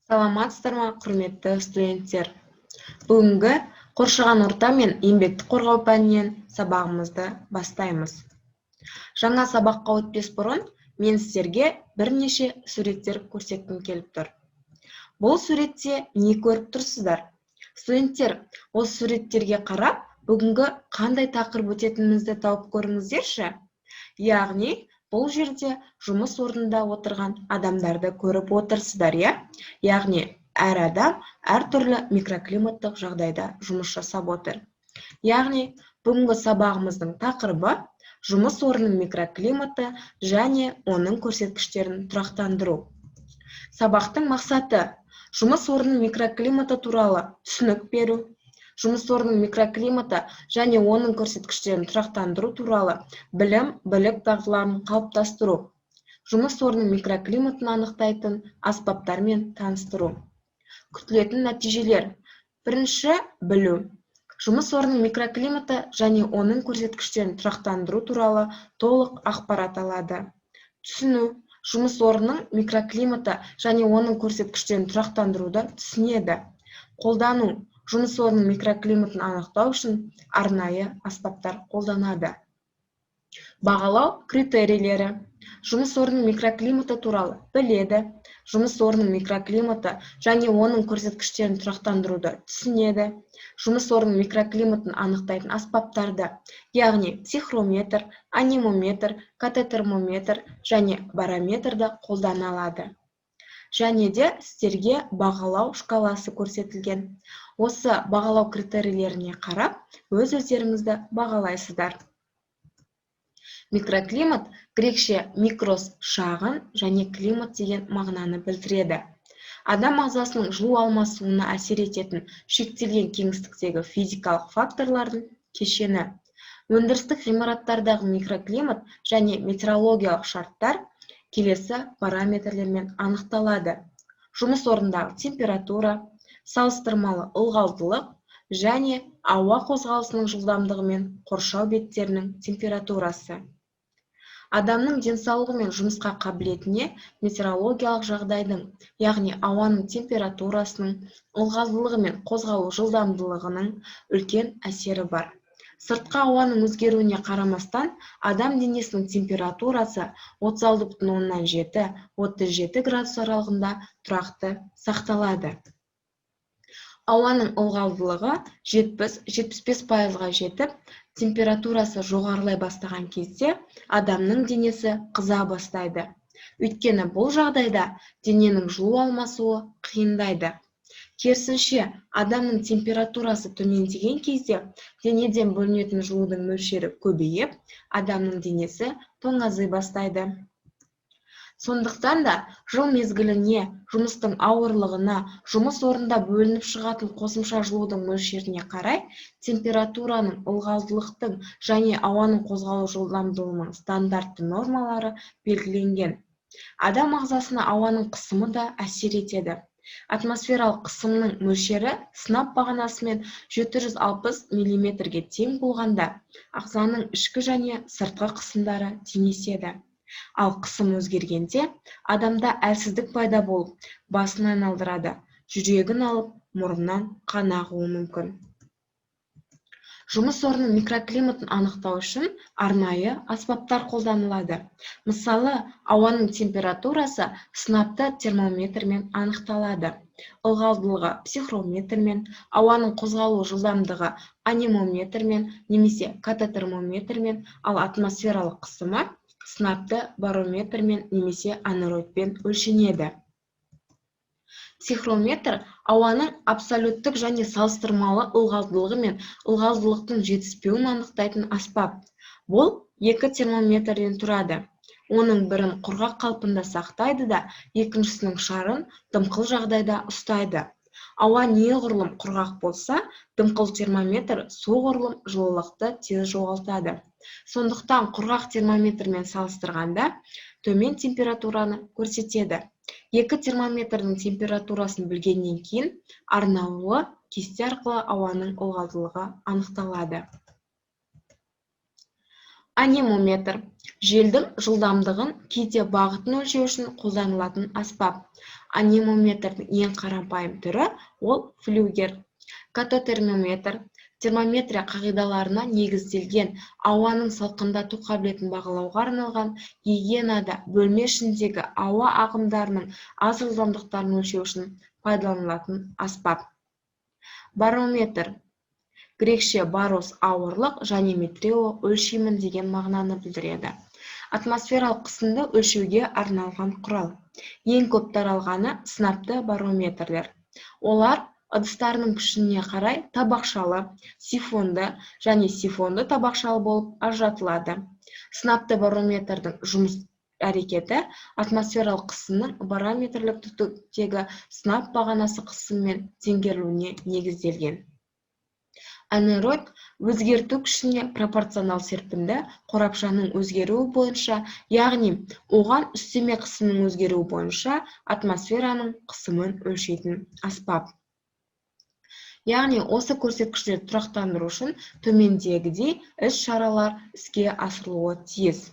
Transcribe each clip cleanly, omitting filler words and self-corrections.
Саламатсыздар ма, құрметті студенттер? Бүгінгі қоршаған орта мен еңбекті қорғау пәнінен сабағымызды бастаймыз. Жаңа сабаққа өтпес бұрын мен сіздерге бірнеше суреттер көрсеткім келіп тұр. Бұл суретте не көріп тұрсыздар? Студенттер, осы суреттерге қарап, бүгінгі қандай тақырып өтетінімізді тауып көріңіздерші. Яғни, бұл жерде жұмыс орнында отырған адамдарды көріп отырсыздар, иә? Яғни, әр адам әртүрлі микроклиматтық жағдайда жұмыс жасап отыр. Яғни, бүгінгі сабағымыздың тақырыбы жұмыс орнының микроклиматы және оның көрсеткіштерін тұрақтандыру. Сабақтың мақсаты жұмыс орнының микроклиматы туралы түсінік беру, жұмыс орнының микроклиматы және оның көрсеткіштерін тұрақтандыру туралы білім-білік дағдыларын қалыптастыру, жұмыс орнының микроклиматын анықтайтын аспаптармен таныстыру. Күтілетін нәтижелер. Бірінші, білу. Жұмыс орнының микроклиматы және оның көрсеткіштерін тұрақтандыру туралы толық ақпарат алады. Түсіну. Жұмыс орнының микроклиматы және оның көрсеткіштерін тұрақтандыруды түсінеді. Қолдану. Жұмыс орнының микроклиматын анықтау үшін арнайы аспаптар қолданады. Бағалау критерийлері. Жұмыс орнының микроклиматы туралы біледі. Жұмыс орнының микроклиматы және оның көрсеткіштерін тұрақтандыруды түсінеді. Жұмыс орнының микроклиматын анықтайтын аспаптарды, яғни психрометр, анемометр, катетермометр және барометрді қолдана алады. Және де сіздерге бағалау шкаласы көрсетілген. Осы бағалау критерийлеріне қарап, өздеріңізді бағалайсыздар. Микроклимат грекше микрос шағын және климат деген мағынаны білдіреді. Адам ағзасының жылу алмасуына әсер ететін шектелген кеңістіктегі физикалық факторлардың кешені. Өндірістік ғимараттардағы микроклимат және метеорологиялық шарттар келесі параметрлермен анықталады. Жұмыс орнындағы температура, салыстырмалы ылғалдылық және ауа қозғалысының жылдамдығы мен қоршау беттерінің температурасы. Адамның денсаулығы мен жұмысқа қабілетіне метеорологиялық жағдайдың, яғни ауаның температурасының, ылғалдылығы мен қозғалу жылдамдылығының үлкен әсері бар. Сыртқы ауаның өзгеруіне қарамастан, адам денесінің температурасы 36,7-37 градус аралығында тұрақты сақталады. Ауаның ылғалдылығы 70-75%-ға жетіп, температурасы жоғарылай бастаған кезде адамның денесі қыза бастайды. Өйткені бұл жағдайда дененің жылу алмасуы қиындайды. Керісінше, адамның температурасы төмендеген кезде денеден бөлінетін жылудың мөлшері көбейіп, адамның денесі тоңази бастайды. Сондықтан да жыл мезгіліне, жұмыстың ауырлығына, жұмыс орнында бөлініп шығатын қосымша жылудың мөлшеріне қарай, температураның, ылғалдылықтың және ауаның қозғалу жылдамдылығының стандартты нормалары белгіленген. Адам ағзасына ауаның қысымы да әсер етеді. Атмосфералық қысымның мөлшері сынап бағанасымен 760 мм-ге тең болғанда, ағзаның ішкі және сыртқы қысымдары теңеседі. Ал қысым өзгергенде, адамда әлсіздік пайда болып, басын айналдырады, жүрегін алып, мұрнынан қан ағуы мүмкін. Жұмыс орнының микроклиматын анықтау үшін арнайы аспаптар қолданылады. Мысалы, ауаның температурасы сынапты термометрмен анықталады. Ылғалдылығы психрометрмен, ауаның қозғалу жылдамдығы анемометрмен немесе катетермометрмен, ал атмосфералық қысымы сынапты барометрмен немесе анероидпен өлшенеді. Психрометр ауаның абсолюттік және салыстырмалы ылғалдылығы мен ылғалдылықтың жетіспеуін анықтайтын аспап. Бұл екі термометрден тұрады. Оның бірін құрғақ қалпында сақтайды да, екіншісінің шарын дымқыл жағдайда ұстайды. Ауа неғұрлым құрғақ болса, дымқыл термометр соғұрлым жылылықты тез жоғалтады. Сондықтан құрғақ термометрмен салыстырғанда төмен температураны көрсетеді. Екі термометрдің температурасын білгеннен кейін арнаулы кесте арқылы ауаның ылғалдылығы анықталады. Анемометр – желдің жылдамдығын кейде бағытын өлшеу үшін қолданылатын аспап. Анемометрдің ең қарапайым түрі ол флюгер. Катотермометр – термометрия қағидаларына негізделген ауаның салқындату қабілетін бағалауға арналған гигиенада бөлме ішіндегі ауа ағымдарының аз жылдамдықтарын өлшеу үшін пайдаланылатын аспап. Барометр грекше барос ауырлық және метрео өлшемін деген мағынаны білдіреді. Атмосфералық қысымды өлшеуге арналған құрал. Ең көп таралғаны сынапты барометрлер. Олар ыдыстарының пішініне қарай табақшалы, сифонды және сифонды табақшалы болып ажыратылады. Сынапты барометрдің жұмыс әрекеті атмосфералық қысымның барометрлік түтіктегі сынап бағанасы қысыммен теңгерілуіне негізделген. Анеробик өзгерту күшіне пропорционал серпінді қорапшаның өзгеруі бойынша, яғни оған үстеме қысымның өзгеруі бойынша атмосфераның қысымын өлшейтін аспап. Яғни осы көрсеткіштерді тұрақтандыру үшін төмендегідей іс-шаралар іске асырылуы тиіс.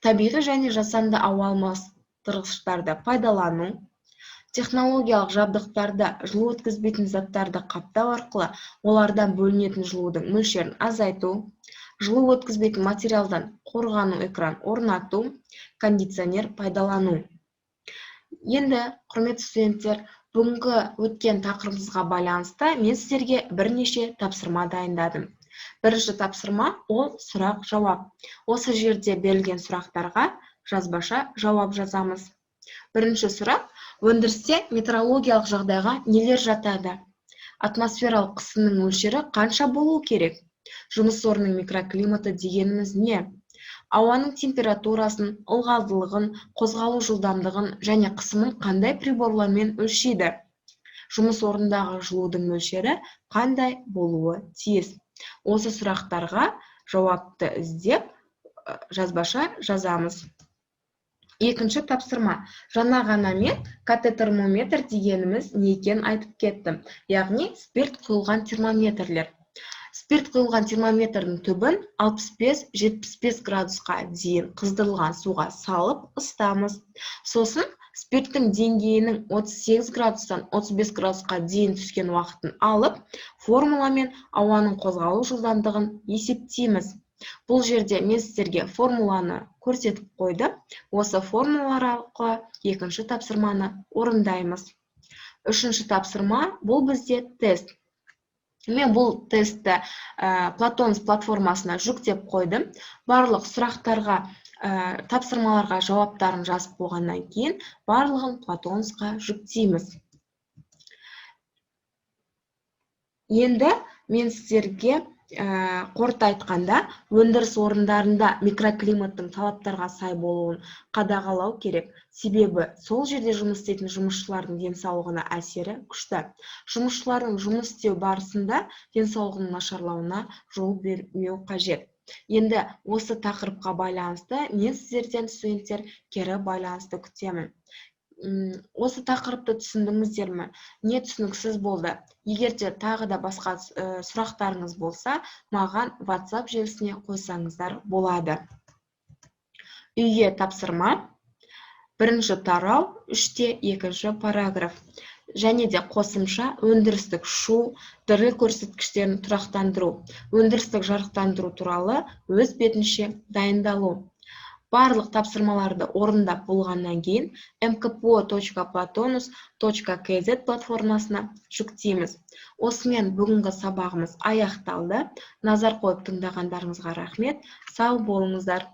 Табиғи және жасанды ауа алмастырғыштарды пайдалану, технологиялық жабдықтарды жылу өткізбейтін заттарды қаптау арқылы олардан бөлінетін жылудың мөлшерін азайту, жылу өткізбейтін материалдан қорғану экран орнату, кондиционер пайдалану. Енді, құрметті студенттер, бүгінгі өткен тақырыбымызға байланысты мен сіздерге бірнеше тапсырма дайындадым. Бірінші тапсырма ол сұрақ-жауап. Осы жерде берілген сұрақтарға жазбаша жауап жазамыз. Бірінші сұрақ: өндірісте метеорологиялық жағдайға нелер жатады? Атмосфералық қысымның мөлшері қанша болуы керек? Жұмыс орнының микроклиматы дегеніміз не? Ауаның температурасын, ылғалдылығын, қозғалу жылдамдығын және қысымын қандай приборлармен өлшейді? Жұмыс орнындағы жылудың мөлшері қандай болуы тиіс? Осы сұрақтарға жауапты іздеп жазбаша жазамыз. Екінші тапсырма: жаңа ғана мен катотермометр дегеніміз не екенін айтып кеттім, яғни спирт құйылған термометрлер. Спирт құйылған термометрдің түбін 65-75 градусқа дейін қыздырылған суға салып ысытамыз. Сосын спирттің деңгейінің 38 градустан 35 градусқа дейін түскен уақытын алып, формуламен ауаның қозғалу жылдамдығын есептейміз. Бұл жерде мен сіздерге формуланы көрсетіп қойды. Осы формулалар арқылы екінші тапсырманы орындаймыз. Үшінші тапсырма бұл бізде тест. Мен бұл тестті Platonus платформасына жүктеп қойдым. Барлық сұрақтарға, тапсырмаларға жауаптарын жазып болғаннан кейін барлығын Platonusқа жүктейміз. Енді мен сіздерге қорыта айтқанда, өндіріс орындарында микроклиматтың талаптарға сай болуын қадағалау керек. Себебі сол жерде жұмыс істейтін жұмысшылардың денсаулығына әсері күшті. Жұмысшылардың жұмыс істеу барысында денсаулығының нашарлауына жол бермеу қажет. Енді осы тақырыпқа байланысты мен сіздерден, студенттер, кері байланысты күтемін. Осы тақырыпты түсіндіңіздер ме? Не түсініксіз болды? Егер де тағы да басқа сұрақтарыңыз болса, маған WhatsApp желісіне қойсаңыздар болады. Үйге тапсырма. Бірінші тарау, 3-те 2-ші параграф. Және де қосымша өндірістік шу, түрлі көрсеткіштерін тұрақтандыру, өндірістік жарықтандыру туралы өз бетінше дайындалу. Барлық тапсырмаларды орындап болғаннан кейін mkpo.platonus.kz платформасына жүктейміз. Осымен бүгінгі сабағымыз аяқталды. Назар қойып тыңдағандарыңызға рахмет. Сау болыңыздар.